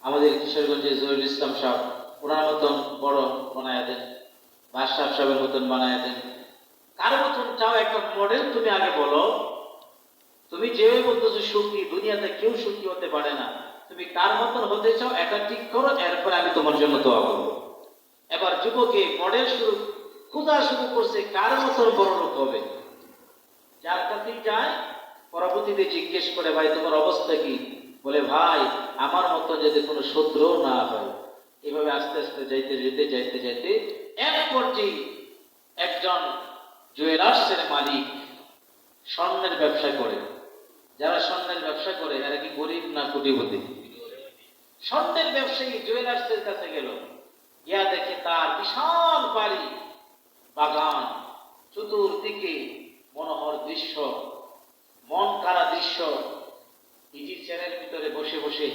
আমাদের কিশোরগঞ্জে জহিরুল ইসলাম সাহেব, ওনার মতন বড় বানায় দেন, বাদশাহ সাহেবের মতন বানায় দেন। কার মতন চাও একটা মডেল তুমি আগে বলো। তুমি যেভাবে বলতেছো সুখী, দুনিয়াতে কেউ সুখী হতে পারে না। তুমি কার মতন হতে চাও এটা ঠিক করো, এরপরে আমি তোমার জন্য দোয়া করবো। এবার যুবকে মডেল শুরু, ক্ষুধা শুরু করছে কার মতন বড় লোক হবে। যার কাছেই যায় পরবর্তীতে জিজ্ঞেস করে, ভাই তোমার অবস্থা কি? বলে, ভাই আমার মতো যদি কোনো শত্রু না হয়। এভাবে আস্তে আস্তে যাইতে যেতে যাইতে যাইতে এক পর্যায়ে একজন জুয়েলার্সের মালিক, স্বর্ণের ব্যবসা করে। যারা স্বর্ণের ব্যবসা করে এরা কি গরিব না কোটিপতি? স্বর্ণের ব্যবসায়ী জুয়েলার্সের কাছে গেল, গিয়া দেখে তার বিশাল বাড়ি, বাগান, চতুর্দিকে মনোহর দৃশ্য, মন কাড়া দৃশ্য। ইজি চেয়ারের ভিতরে বসে বসে